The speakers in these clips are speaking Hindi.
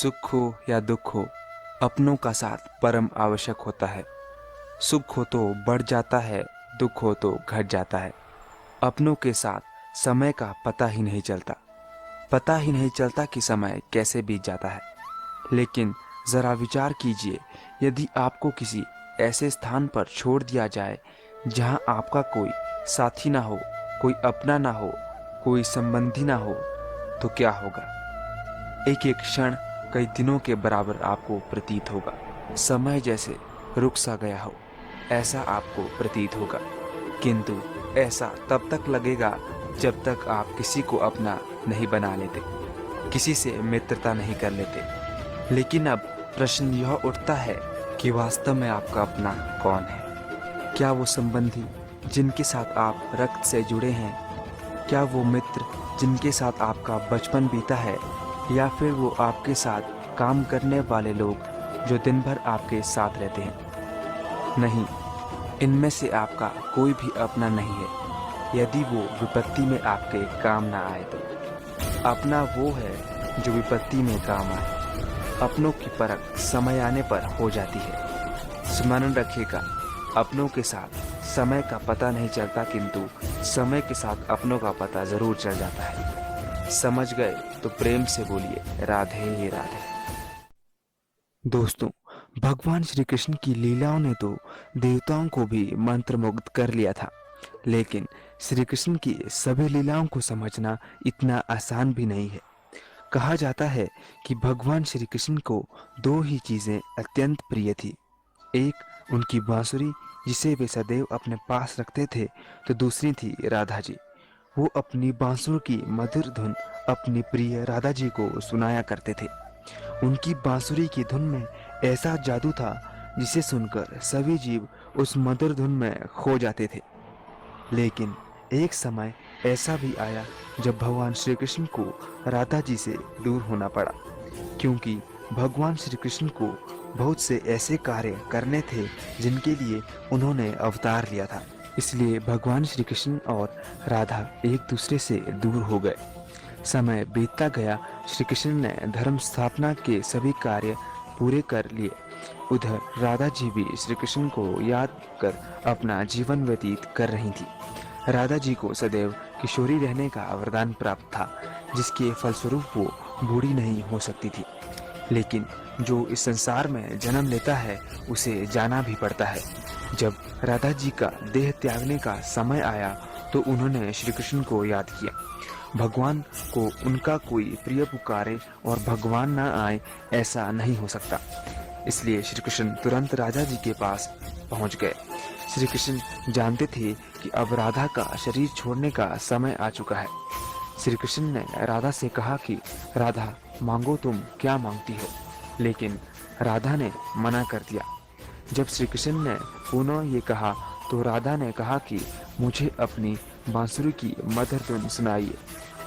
सुख हो या दुख हो, अपनों का साथ परम आवश्यक होता है। सुख हो तो बढ़ जाता है, दुख हो तो घट जाता है। अपनों के साथ समय का पता ही नहीं चलता। पता ही नहीं चलता कि समय कैसे बीत जाता है। लेकिन ज़रा विचार कीजिए, यदि आपको किसी ऐसे स्थान पर छोड़ दिया जाए जहां आपका कोई साथी ना हो, कोई अपना ना हो, कोई संबंधी ना हो, तो क्या होगा? एक एक क्षण कई दिनों के बराबर आपको प्रतीत होगा। समय जैसे रुक सा गया हो, ऐसा आपको प्रतीत होगा। किंतु ऐसा तब तक लगेगा जब तक आप किसी को अपना नहीं बना लेते, किसी से मित्रता नहीं कर लेते। लेकिन अब प्रश्न यह उठता है कि वास्तव में आपका अपना कौन है? क्या वो संबंधी जिनके साथ आप रक्त से जुड़े हैं? क्या वो मित्र जिनके साथ आपका बचपन बीता है? या फिर वो आपके साथ काम करने वाले लोग जो दिन भर आपके साथ रहते हैं? नहीं, इनमें से आपका कोई भी अपना नहीं है, यदि वो विपत्ति में आपके काम ना आए तो। अपना वो है जो विपत्ति में काम आए। अपनों की परख समय आने पर हो जाती है। स्मरण रखिएगा, अपनों के साथ समय का पता नहीं चलता, किंतु समय के साथ अपनों का पता जरूर चल जाता है। समझ गए तो प्रेम से बोलिए, राधे राधे। दोस्तों, भगवान श्री कृष्ण की लीलाओं ने तो देवताओं को भी मंत्रमुग्ध कर लिया था। लेकिन श्री कृष्ण की सभी लीलाओं को समझना इतना आसान भी नहीं है। कहा जाता है कि भगवान श्री कृष्ण को दो ही चीजें अत्यंत प्रिय थी। एक उनकी बांसुरी, जिसे वे सदैव अपने पास रखते थे, तो दूसरी थी राधा जी। वो अपनी बांसुरी की मधुर धुन अपनी प्रिय राधा जी को सुनाया करते थे। उनकी बांसुरी की धुन में ऐसा जादू था जिसे सुनकर सभी जीव उस मधुर धुन में खो जाते थे। लेकिन एक समय ऐसा भी आया जब भगवान श्री कृष्ण को राधा जी से दूर होना पड़ा, क्योंकि भगवान श्री कृष्ण को बहुत से ऐसे कार्य करने थे जिनके लिए उन्होंने अवतार लिया था। इसलिए भगवान श्री कृष्ण और राधा एक दूसरे से दूर हो गए। समय बीतता गया, श्री कृष्ण ने धर्म स्थापना के सभी कार्य पूरे कर लिए। उधर राधा जी भी श्री कृष्ण को याद कर अपना जीवन व्यतीत कर रही थी। राधा जी को सदैव किशोरी रहने का वरदान प्राप्त था, जिसके फलस्वरूप वो बूढ़ी नहीं हो सकती थी। लेकिन जो इस संसार में जन्म लेता है, उसे जाना भी पड़ता है। जब राधा जी का देह त्यागने का समय आया, तो उन्होंने श्री कृष्ण को याद किया। भगवान को उनका कोई प्रिय पुकारे और भगवान ना आए, ऐसा नहीं हो सकता। इसलिए श्री कृष्ण तुरंत राधा जी के पास पहुंच गए। श्री कृष्ण जानते थे कि अब राधा का शरीर छोड़ने का समय आ चुका है। श्री कृष्ण ने राधा से कहा कि राधा, मांगो, तुम क्या मांगती हो? लेकिन राधा ने मना कर दिया। जब श्री कृष्ण ने पुनः ये कहा, तो राधा ने कहा कि मुझे अपनी बांसुरी की मधुर धुन सुनाइए।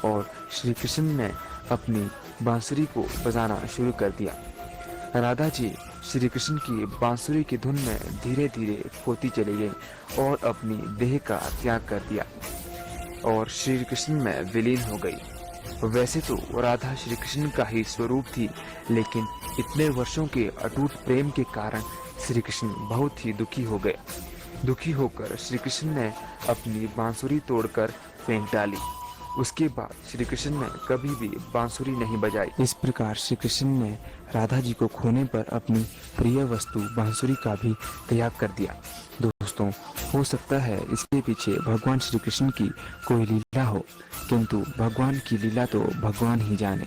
और श्री कृष्ण ने अपनी बांसुरी को बजाना शुरू कर दिया। राधा जी श्री कृष्ण की बांसुरी की धुन में धीरे धीरे खोती चली गई और अपनी देह का त्याग कर दिया और श्री कृष्ण में विलीन हो गई। वैसे तो राधा श्री कृष्ण का ही स्वरूप थी, लेकिन इतने वर्षों के अटूट प्रेम के कारण श्री कृष्ण बहुत ही दुखी हो गए। दुखी होकर श्री कृष्ण ने अपनी बांसुरी तोड़कर फेंक डाली। उसके बाद श्री कृष्ण ने कभी भी बांसुरी नहीं बजाई। इस प्रकार श्री कृष्ण ने राधा जी को खोने पर अपनी प्रिय वस्तु बांसुरी का भी त्याग कर दिया। दोस्तों, हो सकता है इसके पीछे भगवान श्री कृष्ण की कोई लीला हो, किंतु भगवान की लीला तो भगवान ही जाने।